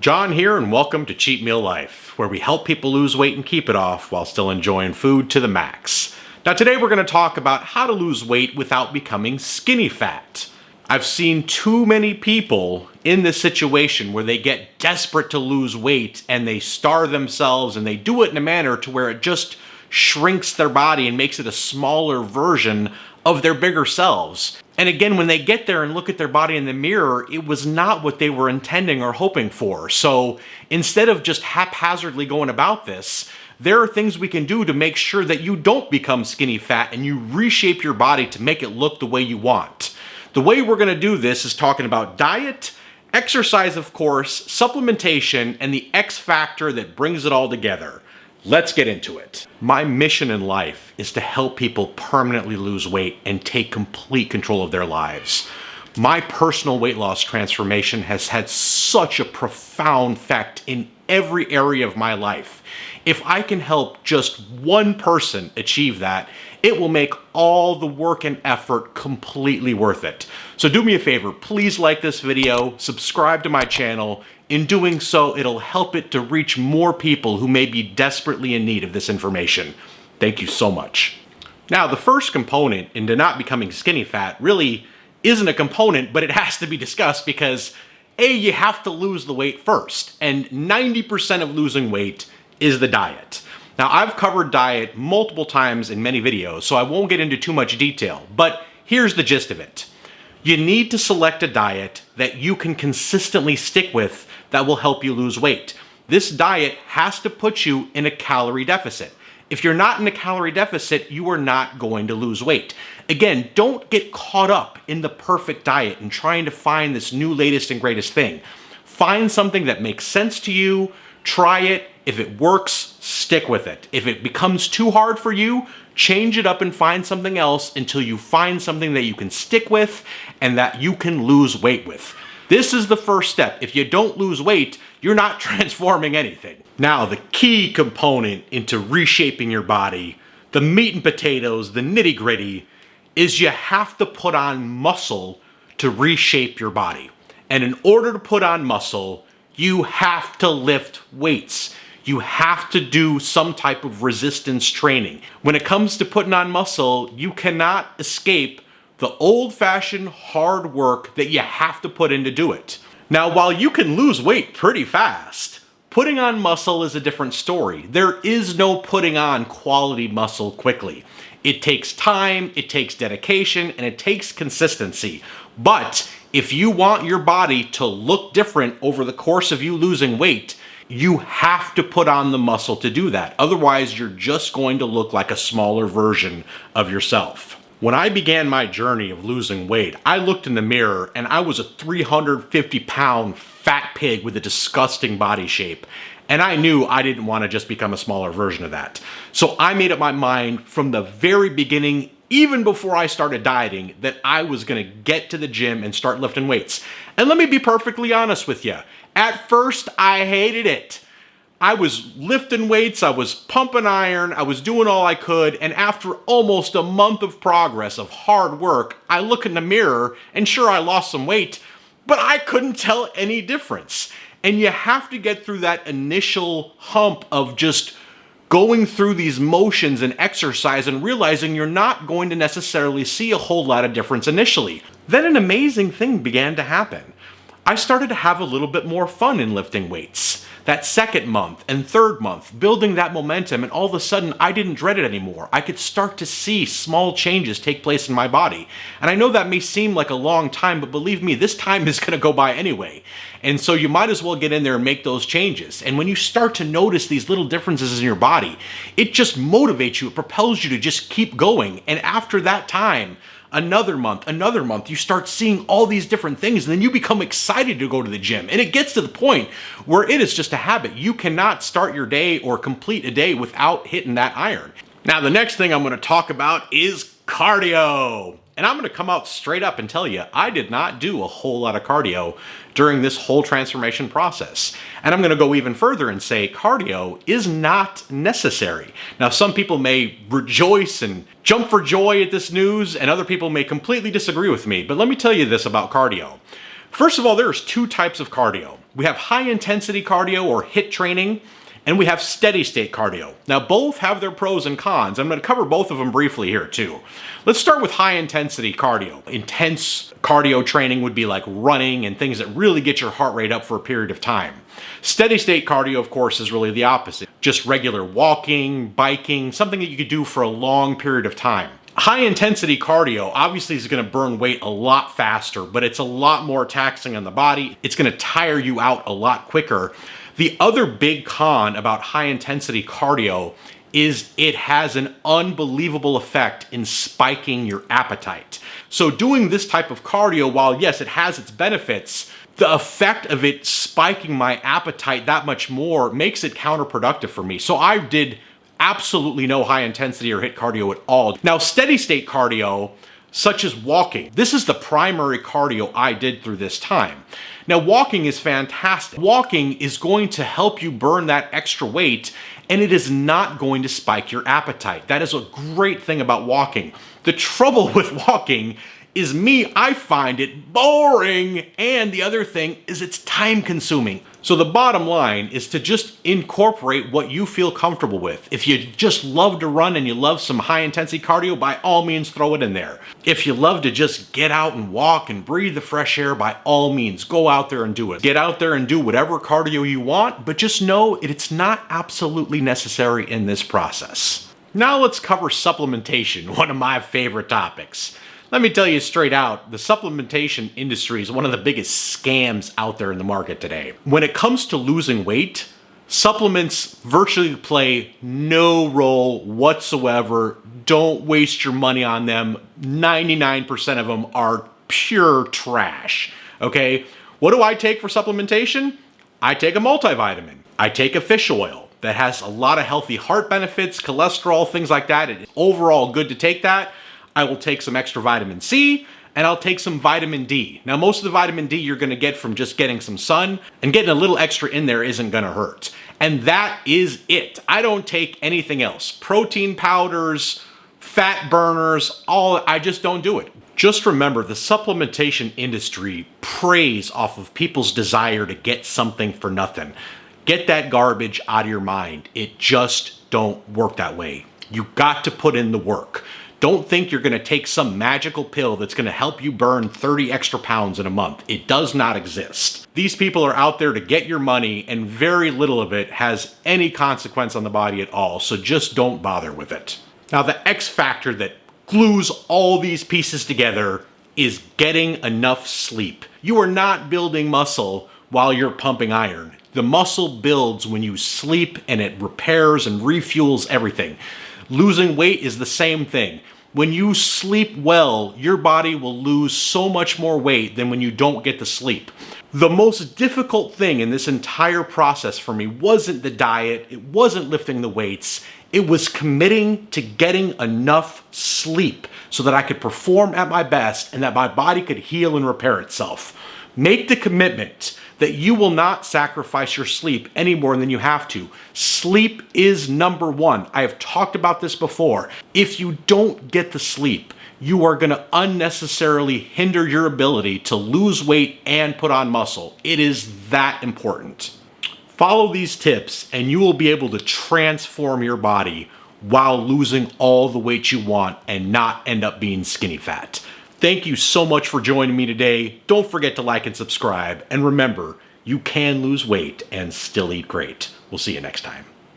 John here, and welcome to Cheat Meal Life, where we help people lose weight and keep it off while still enjoying food to the max. Now today we're going to talk about how to lose weight without becoming skinny fat. I've seen too many people in this situation where they get desperate to lose weight and they starve themselves, and they do it in a manner to where it just shrinks their body and makes it a smaller version of their bigger selves. And again, when they get there and look at their body in the mirror, it was not what they were intending or hoping for. So instead of just haphazardly going about this, there are things we can do to make sure that you don't become skinny fat and you reshape your body to make it look the way you want. The way we're going to do this is talking about diet, exercise, of course, supplementation, and the X factor that brings it all together. Let's get into it. My mission in life is to help people permanently lose weight and take complete control of their lives. My personal weight loss transformation has had such a profound effect in every area of my life. If I can help just one person achieve that, it will make all the work and effort completely worth it. So do me a favor, please like this video, subscribe to my channel. In doing so, it'll help it to reach more people who may be desperately in need of this information. Thank you so much. Now, the first component into not becoming skinny fat really isn't a component, but it has to be discussed because A, you have to lose the weight first, and 90% of losing weight is the diet. Now, I've covered diet multiple times in many videos, so I won't get into too much detail, but here's the gist of it. You need to select a diet that you can consistently stick with that will help you lose weight. This diet has to put you in a calorie deficit. If you're not in a calorie deficit, you are not going to lose weight. Again, don't get caught up in the perfect diet and trying to find this new latest and greatest thing. Find something that makes sense to you, try it. If it works, stick with it. If it becomes too hard for you, change it up and find something else until you find something that you can stick with and that you can lose weight with. This is the first step. If you don't lose weight, you're not transforming anything. Now, the key component into reshaping your body, the meat and potatoes, the nitty-gritty, is you have to put on muscle to reshape your body. And in order to put on muscle, you have to lift weights. You have to do some type of resistance training. When it comes to putting on muscle, you cannot escape the old-fashioned hard work that you have to put in to do it. Now, while you can lose weight pretty fast, putting on muscle is a different story. There is no putting on quality muscle quickly. It takes time, it takes dedication, and it takes consistency. But if you want your body to look different over the course of you losing weight, you have to put on the muscle to do that. Otherwise, you're just going to look like a smaller version of yourself. When I began my journey of losing weight, I looked in the mirror and I was a 350-pound fat pig with a disgusting body shape. And I knew I didn't want to just become a smaller version of that. So I made up my mind from the very beginning, even before I started dieting, that I was going to get to the gym and start lifting weights. And let me be perfectly honest with you. At first, I hated it. I was lifting weights, I was pumping iron, I was doing all I could, and after almost a month of progress of hard work, I look in the mirror, and sure, I lost some weight, but I couldn't tell any difference. And you have to get through that initial hump of just going through these motions and exercise and realizing you're not going to necessarily see a whole lot of difference initially. Then an amazing thing began to happen. I started to have a little bit more fun in lifting weights. That second month and third month, building that momentum, and all of a sudden I didn't dread it anymore. I could start to see small changes take place in my body. And I know that may seem like a long time, but believe me, this time is gonna go by anyway. And so you might as well get in there and make those changes. And when you start to notice these little differences in your body, it just motivates you, it propels you to just keep going. And after that time, another month, you start seeing all these different things, and then you become excited to go to the gym. And it gets to the point where it is just a habit. You cannot start your day or complete a day without hitting that iron. Now, the next thing I'm going to talk about is cardio. And I'm going to come out straight up and tell you, I did not do a whole lot of cardio during this whole transformation process. And I'm going to go even further and say cardio is not necessary. Now, some people may rejoice and jump for joy at this news, and other people may completely disagree with me. But let me tell you this about cardio. First of all, there's two types of cardio. We have high intensity cardio or HIIT training, and we have steady state cardio. Now both have their pros and cons. I'm going to cover both of them briefly here too. Let's start with high intensity cardio. Intense cardio training would be like running and things that really get your heart rate up for a period of time. Steady state cardio, of course, is really the opposite. Just regular walking, biking, something that you could do for a long period of time. High intensity cardio obviously is going to burn weight a lot faster, but it's a lot more taxing on the body. It's going to tire you out a lot quicker. The other big con about high intensity cardio is it has an unbelievable effect in spiking your appetite. So doing this type of cardio, while yes, it has its benefits, the effect of it spiking my appetite that much more makes it counterproductive for me. So I did absolutely no high intensity or HIIT cardio at all. Now, steady state cardio, such as walking, this is the primary cardio I did through this time. Now, walking is fantastic. Walking is going to help you burn that extra weight, and it is not going to spike your appetite. That is a great thing about walking. The trouble with walking is I find it boring, and the other thing is it's time consuming. So the bottom line is to just incorporate what you feel comfortable with. If you just love to run and you love some high intensity cardio, by all means throw it in there. If you love to just get out and walk and breathe the fresh air, by all means go out there and do it. Get out there and do whatever cardio you want, but just know it's not absolutely necessary in this process. Now let's cover supplementation, one of my favorite topics. Let me tell you straight out, the supplementation industry is one of the biggest scams out there in the market today. When it comes to losing weight, supplements virtually play no role whatsoever. Don't waste your money on them. 99% of them are pure trash, okay? What do I take for supplementation? I take a multivitamin. I take a fish oil that has a lot of healthy heart benefits, cholesterol, things like that. It's overall good to take that. I will take some extra vitamin C, and I'll take some vitamin D. Now, most of the vitamin D you're gonna get from just getting some sun, and getting a little extra in there isn't gonna hurt. And that is it. I don't take anything else. Protein powders, fat burners, I just don't do it. Just remember, the supplementation industry preys off of people's desire to get something for nothing. Get that garbage out of your mind. It just don't work that way. You got to put in the work. Don't think you're going to take some magical pill that's going to help you burn 30 extra pounds in a month. It does not exist. These people are out there to get your money, and very little of it has any consequence on the body at all, so just don't bother with it. Now, the X factor that glues all these pieces together is getting enough sleep. You are not building muscle while you're pumping iron. The muscle builds when you sleep, and it repairs and refuels everything. Losing weight is the same thing. When you sleep well, your body will lose so much more weight than when you don't get the sleep. The most difficult thing in this entire process for me wasn't the diet, it wasn't lifting the weights, it was committing to getting enough sleep so that I could perform at my best and that my body could heal and repair itself. Make the commitment that you will not sacrifice your sleep any more than you have to. Sleep is number one. I have talked about this before. If you don't get the sleep, you are going to unnecessarily hinder your ability to lose weight and put on muscle. It is that important. Follow these tips and you will be able to transform your body while losing all the weight you want and not end up being skinny fat. Thank you so much for joining me today. Don't forget to like and subscribe. And remember, you can lose weight and still eat great. We'll see you next time.